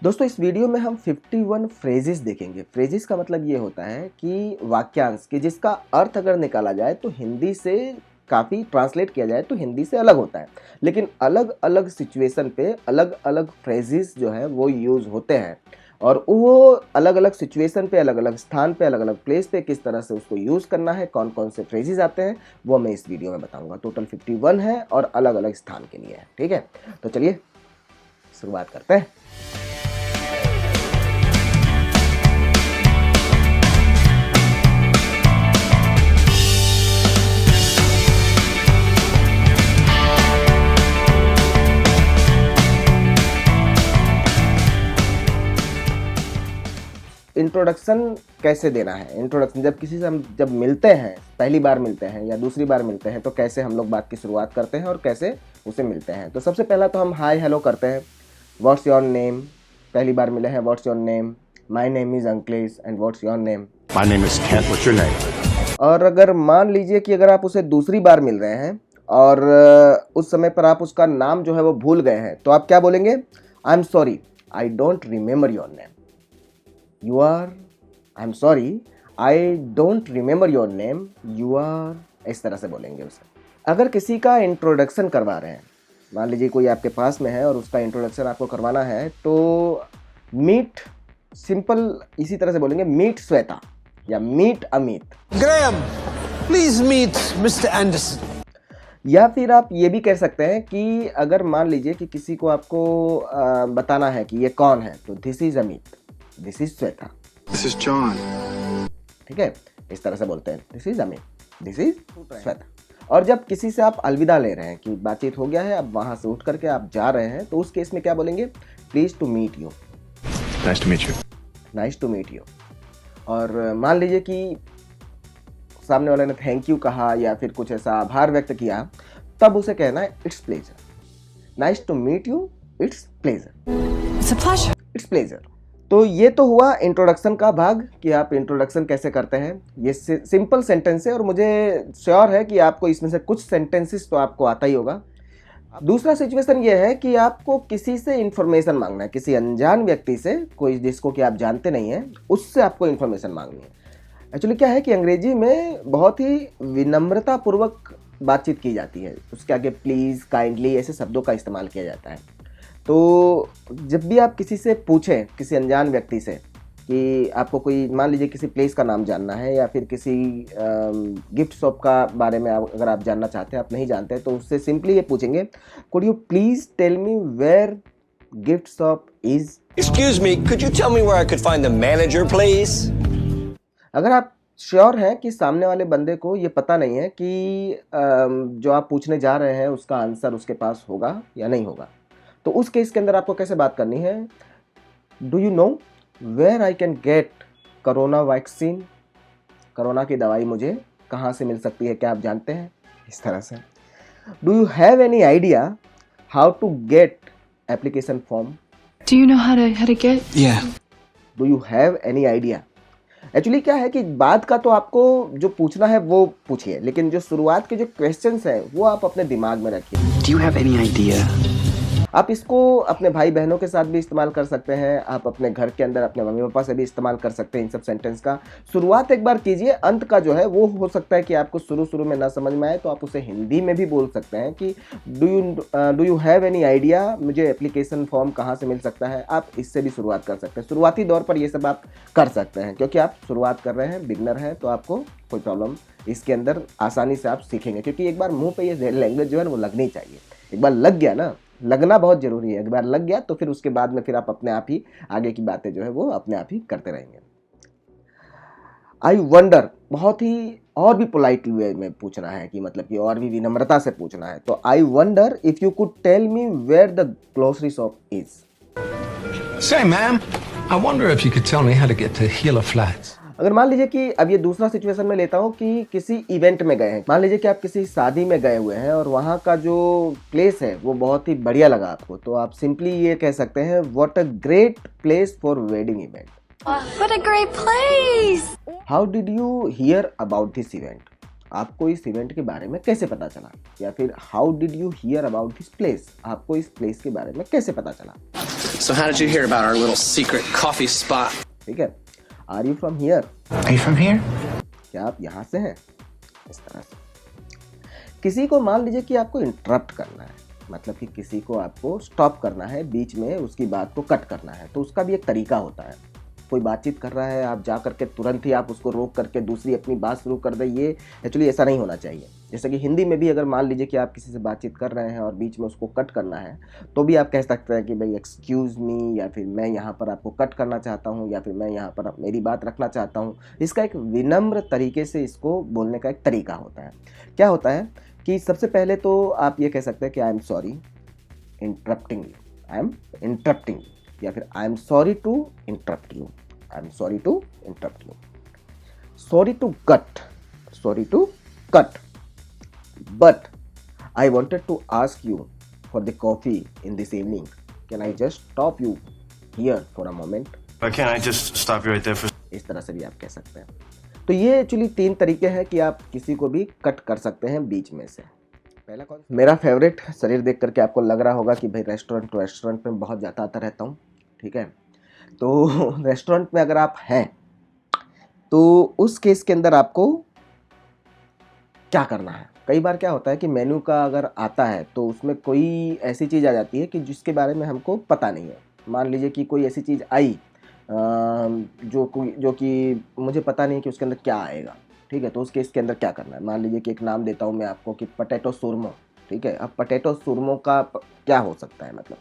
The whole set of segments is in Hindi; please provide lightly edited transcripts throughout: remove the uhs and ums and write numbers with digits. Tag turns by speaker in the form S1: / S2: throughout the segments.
S1: दोस्तों इस वीडियो में हम 51 फ्रेजेस देखेंगे। फ्रेजेस का मतलब ये होता है कि वाक्यांश कि जिसका अर्थ अगर निकाला जाए तो हिंदी से काफ़ी ट्रांसलेट किया जाए तो हिंदी से अलग होता है, लेकिन अलग अलग सिचुएशन पे अलग अलग फ्रेजेस जो है वो यूज़ होते हैं और वो अलग अलग सिचुएशन पे अलग अलग स्थान पे अलग अलग प्लेस पे किस तरह से उसको यूज़ करना है, कौन कौन से फ्रेजेस आते हैं वो मैं इस वीडियो में बताऊँगा। टोटल 51 है और अलग अलग स्थान के लिए है। ठीक है, तो चलिए शुरुआत करते हैं। इंट्रोडक्शन कैसे देना है। इंट्रोडक्शन जब किसी से हम जब मिलते हैं, पहली बार मिलते हैं या दूसरी बार मिलते हैं तो कैसे हम लोग बात की शुरुआत करते हैं और कैसे उसे मिलते हैं। तो सबसे पहला तो हम हाय हेलो करते हैं। व्हाट्स योर नेम, पहली बार मिले हैं, what's your name, my name is Ankalesh and what's your name,
S2: My name is Kent. What's your name?
S1: और अगर मान लीजिए कि अगर आप उसे दूसरी बार मिल रहे हैं और उस समय पर आप उसका नाम जो है वो भूल गए हैं तो आप क्या बोलेंगे? आई am sorry, I don't remember your name. You are, I'm sorry, I don't remember your name, you are, इस तरह से बोलेंगे उसे। अगर किसी का इंट्रोडक्शन करवा रहे हैं, मान लीजिए कोई आपके पास में है और उसका इंट्रोडक्शन आपको करवाना है तो मीट, सिंपल इसी तरह से बोलेंगे, मीट श्वेता या meet Amit.
S3: Graham, please meet Mr. Anderson.
S1: या फिर आप ये भी कह सकते हैं कि अगर मान लीजिए कि किसी को आपको बताना है कि ये कौन है तो this is Amit, this is Shweta,
S2: This is John.
S1: ठीक है, इस तरह से बोलते हैं, this is Amit, this is Shweta. और जब किसी से आप अलविदा ले रहे हैं कि बातचीत हो गया है, अब वहां से उठ करके आप जा रहे हैं तो उस केस में क्या बोलेंगे? Please to meet you,
S2: Nice to meet you.
S1: Nice to meet you. और मान लीजिए कि सामने वाले ने थैंक यू कहा या फिर कुछ ऐसा आभार व्यक्त किया, तब उसे कहना है it's pleasure, nice to meet you, it's pleasure,
S4: It's a pleasure.
S1: It's pleasure. तो ये तो हुआ इंट्रोडक्शन का भाग कि आप इंट्रोडक्शन कैसे करते हैं। ये सिंपल सेंटेंस है और मुझे श्योर है कि आपको इसमें से कुछ सेंटेंसेस तो आपको आता ही होगा। दूसरा सिचुएशन ये है कि आपको किसी से इन्फॉर्मेशन मांगना है, किसी अनजान व्यक्ति से, कोई जिसको कि आप जानते नहीं हैं, उससे आपको इन्फॉर्मेशन मांगनी है। एक्चुअली क्या है कि अंग्रेजी में बहुत ही विनम्रतापूर्वक बातचीत की जाती है, उसके आगे प्लीज़, काइंडली ऐसे शब्दों का इस्तेमाल किया जाता है। तो जब भी आप किसी से पूछें, किसी अनजान व्यक्ति से कि आपको कोई, मान लीजिए किसी प्लेस का नाम जानना है या फिर किसी गिफ्ट शॉप का बारे में अगर आप जानना चाहते हैं, आप नहीं जानते हैं, तो उससे सिंपली ये पूछेंगे, could you please tell me where gift shop is.
S3: Excuse me, could you tell me where I could find the manager, please?
S1: अगर आप श्योर हैं कि सामने वाले बंदे को ये पता नहीं है कि जो आप पूछने जा रहे हैं उसका आंसर उसके पास होगा या नहीं होगा, तो उस केस के अंदर आपको कैसे बात करनी है? Do you know where I can get corona vaccine, corona की दवाई मुझे कहाँ से मिल सकती है, क्या आप जानते हैं? इस तरह से। Do you have any idea how to get application form?
S4: Do you know how to get?
S3: Yeah.
S1: Do you have any idea? Actually क्या है कि बात का तो आपको जो पूछना है वो पूछिए, लेकिन जो शुरुआत के जो क्वेश्चंस हैं वो आप अपने दिमाग में रखिए।
S5: Do you have any idea?
S1: आप इसको अपने भाई बहनों के साथ भी इस्तेमाल कर सकते हैं, आप अपने घर के अंदर अपने मम्मी पापा से भी इस्तेमाल कर सकते हैं इन सब सेंटेंस का। शुरुआत एक बार कीजिए, अंत का जो है वो हो सकता है कि आपको शुरू में ना समझ में आए, तो आप उसे हिंदी में भी बोल सकते हैं कि do you have any idea, मुझे एप्लीकेशन फॉर्म कहाँ से मिल सकता है। आप इससे भी शुरुआत कर सकते हैं। शुरुआती दौर पर ये सब आप कर सकते हैं क्योंकि आप शुरुआत कर रहे हैं, बिगनर हैं, तो आपको कोई प्रॉब्लम इसके अंदर आसानी से आप सीखेंगे, क्योंकि एक बार मुँह पर ये लैंग्वेज जो है वो लगनी चाहिए। एक बार लग गया ना, लगना बहुत ज़रूरी है। एक बार लग गया तो फिर उसके बाद में फिर आप अपने आप ही आगे की बातें जो है वो अपने आप ही करते रहेंगे। आई वंडर, बहुत ही और भी पोलाइट वे में पूछना है कि मतलब कि और भी विनम्रता से पूछना है, तो I wonder if you could tell me where the grocery shop is.
S6: Say, ma'am, I wonder if you could tell me how to get to Gila Flats.
S1: अगर मान लीजिए कि अब ये दूसरा सिचुएशन में लेता हूँ कि किसी इवेंट में गए हैं, मान लीजिए कि आप किसी शादी में गए हुए हैं और वहाँ का जो प्लेस है वो बहुत ही बढ़िया लगा आपको, तो आप सिंपली ये कह सकते हैं, what a great place for wedding event.
S4: What a great place!
S1: How did you here about this event, आपको इस इवेंट के बारे में कैसे पता चला, या फिर how did you here about this place, आपको इस प्लेस के बारे में कैसे पता चला।
S5: So how did you hear about our little secret coffee spot?
S1: ठीक है, are you from here,
S2: Are you from here?
S1: क्या आप यहाँ से हैं, इस तरह से। किसी को मान लीजिए कि आपको इंटरप्ट करना है, मतलब कि किसी को आपको स्टॉप करना है, बीच में उसकी बात को कट करना है, तो उसका भी एक तरीका होता है। कोई बातचीत कर रहा है, आप जा करके तुरंत ही आप उसको रोक करके दूसरी अपनी बात शुरू कर दें, ये एक्चुअली ऐसा नहीं होना चाहिए। जैसे कि हिंदी में भी अगर मान लीजिए कि आप किसी से बातचीत कर रहे हैं और बीच में उसको कट करना है, तो भी आप कह सकते हैं कि भाई एक्सक्यूज़ मी, या फिर मैं यहाँ पर आपको कट करना चाहता हूँ, या फिर मैं यहाँ पर मेरी बात रखना चाहता हूँ। इसका एक विनम्र तरीके से इसको बोलने का एक तरीका होता है। क्या होता है कि सबसे पहले तो आप ये कह सकते हैं कि I am sorry interrupting you, I am interrupting you, या फिर I am sorry to interrupt you, I am sorry to interrupt you, sorry to cut, sorry to cut, but I wanted to ask you for the coffee in this evening. Can I just stop you here for a moment?
S2: Can I just stop you right there for?
S1: इस तरह से भी आप कह सकते हैं। तो ये एक्चुअली 3 तरीके हैं कि आप किसी को भी कट कर सकते हैं बीच में से। पहला कौन? मेरा फेवरेट, शरीर देख करके आपको लग रहा होगा कि भाई रेस्टोरेंट टू रेस्टोरेंट में बहुत ज़्यादा आता रहता हूँ, ठीक है। तो रेस्टोरेंट में अगर आप हैं तो उस केस के अंदर आपको क्या करना है। कई बार क्या होता है कि मेन्यू का अगर आता है तो उसमें कोई ऐसी चीज़ आ जाती है कि जिसके बारे में हमको पता नहीं है। मान लीजिए कि कोई ऐसी चीज़ आई जो कि मुझे पता नहीं कि उसके अंदर क्या आएगा, ठीक है। तो उस केस के अंदर क्या करना है, मान लीजिए कि एक नाम देता हूँ मैं आपको कि पोटैटो सुरमो, ठीक है। अब पोटैटो सुरमो का क्या हो सकता है मतलब,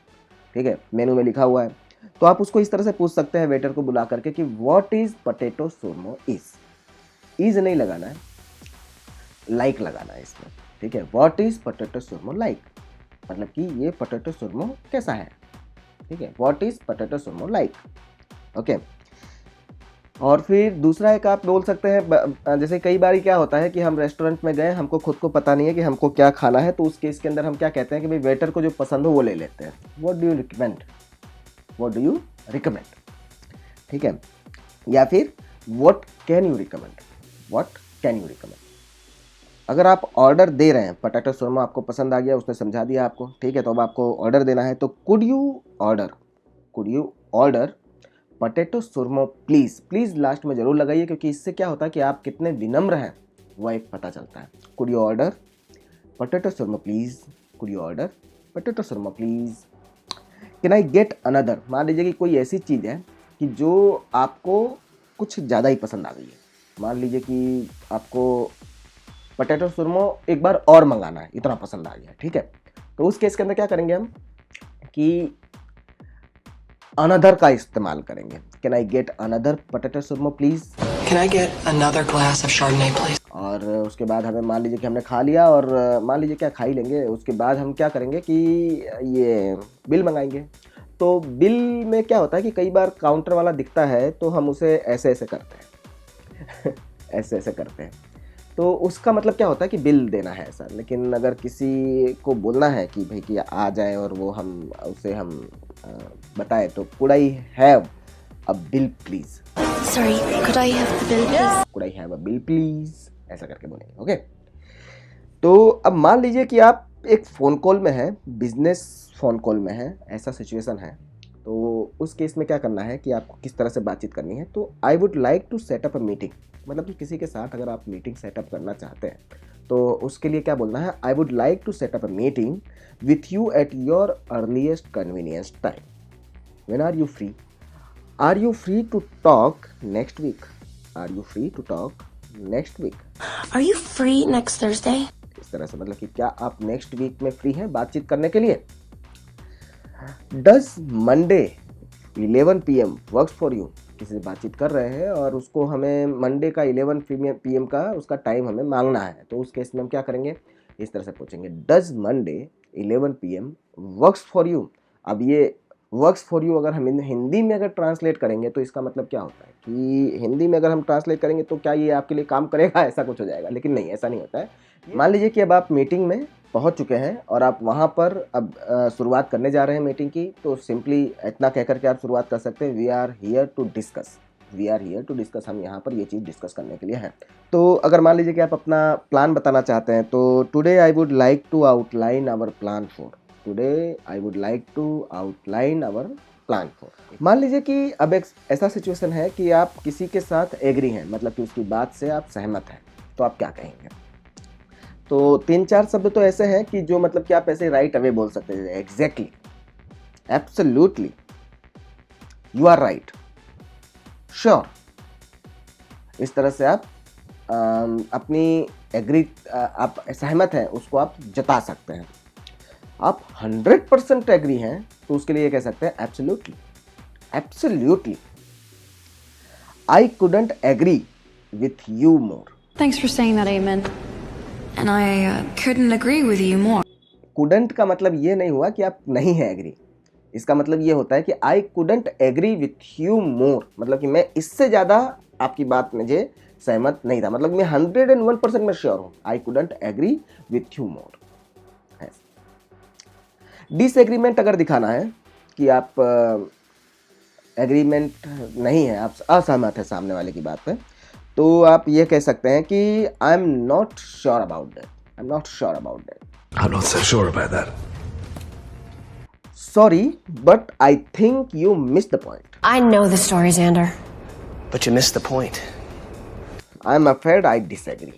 S1: ठीक है, मेनू में लिखा हुआ है। तो आप उसको इस तरह से पूछ सकते हैं वेटर को बुला करके कि व्हाट इज़ पोटैटो सुरमो इज़ नहीं लगाना है, लाइक लगाना है इसमें, ठीक है। व्हाट इज़ पोटैटो सुरमो लाइक, मतलब कि ये पोटैटो सुरमो कैसा है, ठीक है। व्हाट इज़ पोटैटो सुरमो लाइक, ओके। और फिर दूसरा एक आप बोल सकते हैं, जैसे कई बार क्या होता है कि हम रेस्टोरेंट में गए, हमको खुद को पता नहीं है कि हमको क्या खाना है, तो उस केस के अंदर हम क्या कहते हैं कि भाई वेटर को जो पसंद हो वो ले लेते हैं। What do you recommend, what do you recommend, ठीक है। या फिर what can you recommend, what can you recommend. अगर आप ऑर्डर दे रहे हैं, पोटैटो सुरमा आपको पसंद आ गया, उसने समझा दिया आपको, ठीक है, तो अब आपको ऑर्डर देना है, तो कुड यू ऑर्डर पोटैटो सुरमो प्लीज़। प्लीज़ लास्ट में ज़रूर लगाइए, क्योंकि इससे क्या होता है कि आप कितने विनम्र हैं वो एक पता चलता है। कुड यू ऑर्डर पोटैटो सुरमो please, could you order potato सुरमो please. Can I get another, मान लीजिए कि कोई ऐसी चीज़ है कि जो आपको कुछ ज़्यादा ही पसंद आ गई है। मान लीजिए कि आपको पोटैटो सुरमो एक बार और मंगाना है, इतना पसंद आ गया, ठीक है। तो उस केस के अंदर क्या करेंगे हम कि अनदर का इस्तेमाल करेंगे। Can I get another potato सुरमो please.
S5: Can I get another glass of Chardonnay, please?
S1: और उसके बाद हमें मान लीजिए कि हमने खा लिया, और मान लीजिए क्या खा ही लेंगे, उसके बाद हम क्या करेंगे कि ये बिल मंगाएंगे। तो बिल में क्या होता है कि कई बार काउंटर वाला दिखता है तो हम उसे ऐसे ऐसे करते हैं ऐसे ऐसे करते हैं, तो उसका मतलब क्या होता है कि बिल देना है ऐसा। लेकिन अगर किसी को बोलना है कि भाई कि आ जाए और वो हम उसे हम बताए, तो could I have a bill please,
S4: Sorry, could I have the bill, please?
S1: Could I have a bill please, ऐसा करके बोलेंगे, ओके। तो अब मान लीजिए कि आप एक फ़ोन कॉल में हैं, बिजनेस फ़ोन कॉल में हैं, ऐसा सिचुएशन है, तो उस केस में क्या करना है कि आपको किस तरह से बातचीत करनी है। तो I would like to set up a meeting, मतलब कि किसी के साथ अगर आप मीटिंग सेटअप करना चाहते हैं तो उसके लिए क्या बोलना है, I would like to set up a meeting with you at your earliest convenience time. When are you free, are you free to talk next week, are you free to talk next week.
S4: Are you free next Thursday?
S1: इस तरह से, मतलब कि क्या आप नेक्स्ट वीक में फ्री हैं बातचीत करने के लिए। Does Monday 11 PM works for you, किसी से बातचीत कर रहे हैं और उसको हमें मंडे का 11 PM का उसका टाइम हमें मांगना है, तो उस केस में हम क्या करेंगे, इस तरह से पूछेंगे does Monday 11 PM works for you. अब ये वर्क्स फॉर यू अगर हम हिंदी में अगर ट्रांसलेट करेंगे तो इसका मतलब क्या होता है कि हिंदी में अगर हम ट्रांसलेट करेंगे तो क्या ये आपके लिए काम करेगा, ऐसा कुछ हो जाएगा। लेकिन नहीं, ऐसा नहीं होता है। मान लीजिए कि अब आप मीटिंग में पहुंच चुके हैं और आप वहां पर अब शुरुआत करने जा रहे हैं मीटिंग की, तो सिंपली इतना कह करके आप शुरुआत कर सकते हैं, we are here to discuss, we are here to discuss, हम यहाँ पर ये चीज़ डिस्कस करने के लिए हैं। तो अगर मान लीजिए कि आप अपना प्लान बताना चाहते हैं, तो today I would like to outline our plan for, today I would like to outline our plan for. मान लीजिए कि अब एक ऐसा सिचुएशन है कि आप किसी के साथ एग्री हैं, मतलब कि उसकी बात से आप सहमत हैं, तो आप क्या कहेंगे? तो 3-4 शब्द तो ऐसे हैं कि जो मतलब कि आप ऐसे राइट अवे बोल सकते हैं, exactly, absolutely, you are right, sure. इस तरह से आप अपनी एग्री, आप सहमत हैं उसको आप जता सकते हैं। आप 100% एग्री हैं तो उसके लिए कह सकते हैं absolutely, absolutely, I couldn't agree with you more.
S7: Thanks for saying that, Amen.
S4: And I couldn't agree with you more.
S1: Couldn't का मतलब ये नहीं हुआ कि आप नहीं है एग्री, इसका मतलब ये होता है कि I couldn't agree with you more, मतलब कि मैं इससे ज़्यादा आपकी बात मुझे सहमत नहीं था, मतलब मैं 101% में श्योर हूँ, I couldn't agree with you more. Disagreement अगर दिखाना है कि आप एग्रीमेंट नहीं है, आप असहमत है सामने वाले की बात पे, तो आप ये कह सकते हैं कि I am not sure about that, I am not sure about that,
S6: I'm not so sure about that.
S1: Sorry but I think you miss the point,
S4: I know the story, Xander.
S3: But you missed the point.
S1: I am afraid I disagree,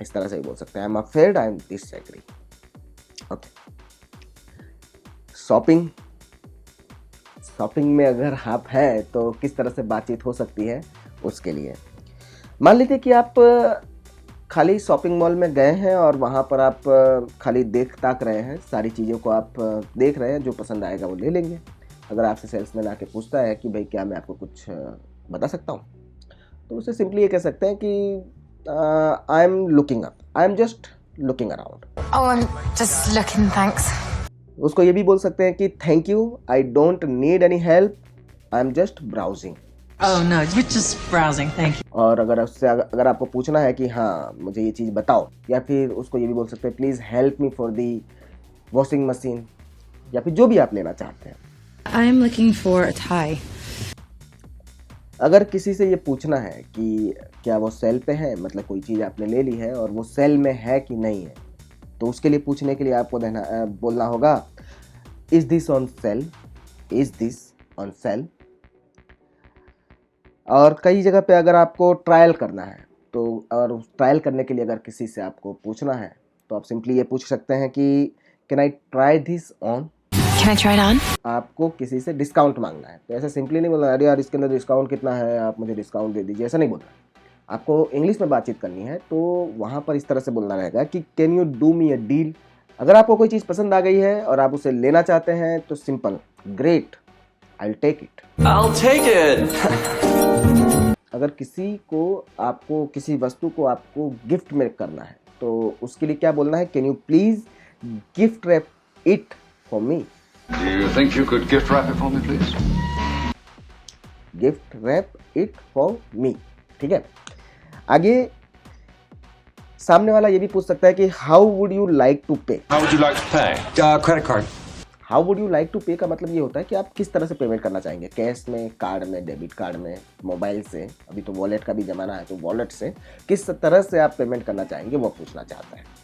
S1: इस तरह से भी बोल सकते हैं, I am afraid I disagree. Okay, shopping, shopping में अगर आप हैं तो किस तरह से बातचीत हो सकती है उसके लिए, मान लीजिए कि आप खाली शॉपिंग मॉल में गए हैं और वहाँ पर आप खाली देख ताक रहे हैं, सारी चीज़ों को आप देख रहे हैं, जो पसंद आएगा वो ले लेंगे। अगर आपसे सेल्समैन आके पूछता है कि भाई क्या मैं आपको कुछ बता सकता हूँ, तो उसे सिंपली ये कह सकते हैं कि I am looking up, I am just looking around.
S4: Oh, I'm just looking, thanks.
S1: उसको ये भी बोल सकते हैं कि thank you, I don't need any help, I am just browsing.
S8: Oh no, we're just browsing, thank you.
S1: और अगर उससे अगर आपको पूछना है कि हाँ मुझे ये चीज़ बताओ, या फिर उसको ये भी बोल सकते हैं please help me for the washing machine, या फिर जो भी आप लेना चाहते हैं।
S7: I'm looking for a tie.
S1: अगर किसी से ये पूछना है कि क्या वो सेल पे है, मतलब कोई चीज़ आपने ले ली है और वो सेल में है कि नहीं है, तो उसके लिए पूछने के लिए आपको बोलना होगा is this on sale, is this on sale. और कई जगह पे अगर आपको ट्रायल करना है, तो और उस ट्रायल करने के लिए अगर किसी से आपको पूछना है, तो आप सिंपली ये पूछ सकते हैं कि can I try this on.
S4: Can I try it on?
S1: आपको किसी से डिस्काउंट मांगना है, तो ऐसा सिंपली नहीं बोलना अरे यार इसके अंदर डिस्काउंट कितना है, आप मुझे डिस्काउंट दे दीजिए, ऐसा नहीं बोलना। आपको इंग्लिश में बातचीत करनी है, तो वहाँ पर इस तरह से बोलना रहेगा कि can you do me a deal. अगर आपको कोई चीज़ पसंद आ गई है और आप उसे लेना चाहते हैं, तो simple great, I will take it.
S3: I'll take it.
S1: अगर किसी को आपको किसी वस्तु को आपको गिफ्ट में करना है, तो उसके लिए क्या बोलना है, can you please gift wrap it for me.
S9: Do you think you could gift wrap it for me, please?
S1: Gift wrap it for me, ठीक है। आगे सामने वाला ये भी पूछ सकता है कि how would you like to pay.
S2: How would you like to pay?
S3: Credit card.
S1: How would you like to pay का मतलब ये होता है कि आप किस तरह से पेमेंट करना चाहेंगे, कैश में, कार्ड में, डेबिट कार्ड में, मोबाइल से, अभी तो वॉलेट का भी ज़माना है, तो वॉलेट से किस तरह से आप पेमेंट करना चाहेंगे वो पूछना चाहता है।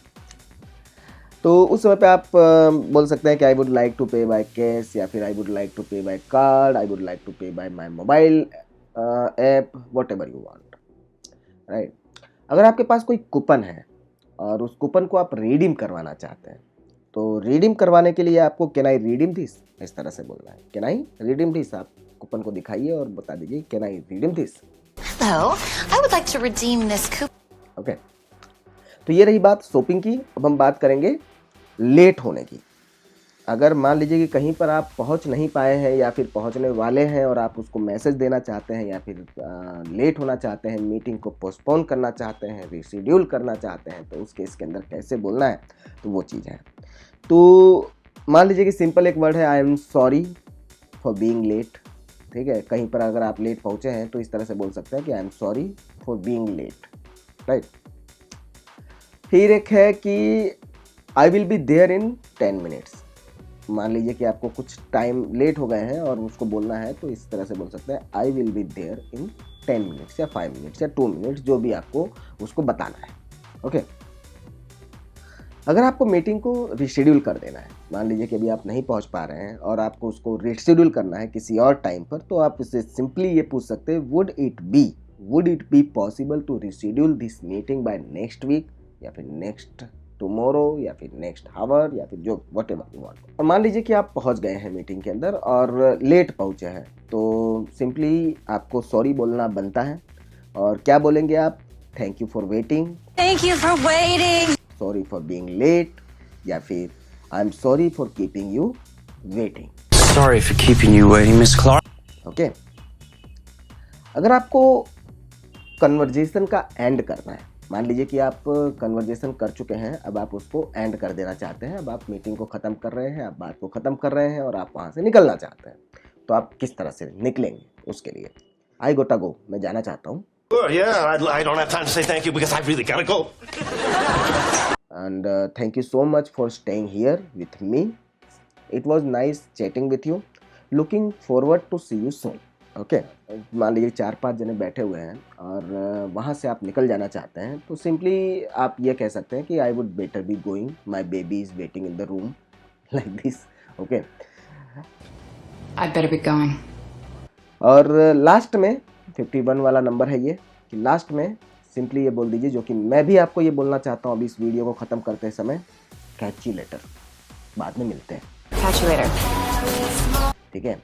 S1: तो उस समय पे आप बोल सकते हैं कि I would like to pay by cash, या फिर I would like to pay by card, I would like to pay by my mobile app, whatever you want, right. अगर आपके पास कोई कूपन है और उस कूपन को आप रिडीम करवाना चाहते हैं, तो रिडीम करवाने के लिए आपको कैन आई रिडीम दिस, इस तरह से बोलना है, कैन आई रिडीम दिस। आप कूपन को दिखाइए और बता दीजिए can I redeem this.
S4: Hello, I would like to redeem this coupon.
S1: Okay, तो ये रही बात शॉपिंग की। अब हम बात करेंगे लेट होने की। अगर मान लीजिए कि कहीं पर आप पहुंच नहीं पाए हैं या फिर पहुंचने वाले हैं और आप उसको मैसेज देना चाहते हैं या फिर लेट होना चाहते हैं, मीटिंग को पोस्टपोन करना चाहते हैं, रीशेड्यूल करना चाहते हैं, तो उस केस के अंदर कैसे बोलना है, तो वो चीज़ है। तो मान लीजिए कि सिंपल एक वर्ड है I am sorry for being late, ठीक है। कहीं पर अगर आप लेट पहुँचे हैं तो इस तरह से बोल सकते हैं कि I am sorry for being late, right. फिर एक है कि I will be there in 10 minutes. मान लीजिए कि आपको कुछ टाइम लेट हो गए हैं और उसको बोलना है, तो इस तरह से बोल सकते हैं I will be there in 10 minutes या 5 मिनट्स या 2 मिनट्स, जो भी आपको उसको बताना है, ओके। अगर आपको मीटिंग को रिशेड्यूल कर देना है, मान लीजिए कि अभी आप नहीं पहुंच पा रहे हैं और आपको उसको रीशेड्यूल करना है किसी और टाइम पर, तो आप इससे सिंपली ये पूछ सकते हैं, would it be possible to reschedule this meeting by next week, या फिर नेक्स्ट टुमारो, या फिर नेक्स्ट आवर, या फिर जो व्हाटएवर यू वांट। और मान लीजिए कि आप पहुंच गए हैं मीटिंग के अंदर और लेट पहुंचे हैं, तो सिंपली आपको सॉरी बोलना बनता है। और क्या बोलेंगे आप? Thank you for waiting,
S4: Thank you for waiting.
S1: Sorry for being late, या फिर I am sorry for keeping you waiting.
S3: Sorry for keeping you waiting, Miss Clark.
S1: Okay. अगर आपको कन्वर्जेशन का एंड करना है, मान लीजिए कि आप कन्वर्जेशन कर चुके हैं, अब आप उसको एंड कर देना चाहते हैं, अब आप मीटिंग को ख़त्म कर रहे हैं, आप बात को ख़त्म कर रहे हैं और आप वहाँ से निकलना चाहते हैं, तो आप किस तरह से निकलेंगे? उसके लिए आई गोटा गो, मैं जाना चाहता हूँ।
S2: Sure, yeah, I don't have time to say thank you because I really gotta go.
S1: And thank you so much for staying here with me. It was nice chatting with you. Looking forward to see you soon. Okay. मान लीजिए 4-5 जने बैठे हुए हैं और वहाँ से आप निकल जाना चाहते हैं, तो सिंपली आप ये कह सकते हैं कि I would better be going. My baby is waiting in the room like this. Okay.
S7: I better be going.
S1: और लास्ट में 51 वाला नंबर है ये, कि लास्ट में सिंपली ये बोल दीजिए, जो कि मैं भी आपको ये बोलना चाहता हूँ अभी इस वीडियो को ख़त्म करते समय, कैच यू लेटर, बाद में मिलते हैं।
S7: Catch you later.
S1: ठीक है।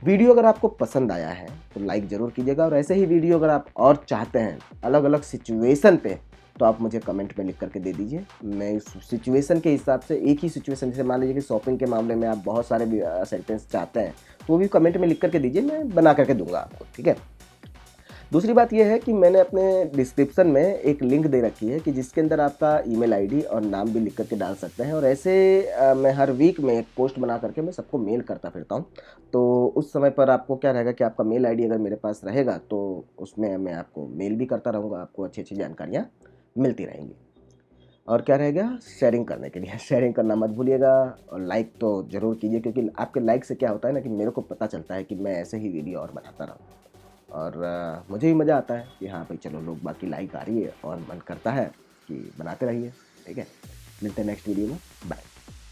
S1: वीडियो अगर आपको पसंद आया है तो लाइक ज़रूर कीजिएगा, और ऐसे ही वीडियो अगर आप और चाहते हैं अलग अलग सिचुएशन पे, तो आप मुझे कमेंट में लिख करके दे दीजिए। मैं इस सिचुएशन के हिसाब से, एक ही सिचुएशन, जैसे मान लीजिए कि शॉपिंग के मामले में आप बहुत सारे सेंटेंस चाहते हैं, तो वो भी कमेंट में लिख करके दीजिए, मैं बना करके दूंगा आपको। ठीक है। दूसरी बात यह है कि मैंने अपने डिस्क्रिप्शन में एक लिंक दे रखी है कि जिसके अंदर आपका ईमेल आईडी और नाम भी लिख करके डाल सकते हैं, और ऐसे मैं हर वीक में एक पोस्ट बना करके मैं सबको मेल करता फिरता हूँ। तो उस समय पर आपको क्या रहेगा कि आपका मेल आईडी अगर मेरे पास रहेगा तो उसमें मैं आपको मेल भी करता रहूँगा, आपको अच्छी अच्छी जानकारियाँ मिलती रहेंगी। और क्या रहेगा, शेयरिंग करने के लिए शेयरिंग करना मत भूलिएगा, और लाइक तो ज़रूर कीजिए, क्योंकि आपके लाइक से क्या होता है ना कि मेरे को पता चलता है कि मैं ऐसे ही वीडियो और बनाता रहूँ, और मुझे भी मज़ा आता है कि हाँ भाई चलो लोग बाकी लाइक आ रही है और मन करता है कि बनाते रहिए। ठीक है, मिलते हैं नेक्स्ट वीडियो में, बाय।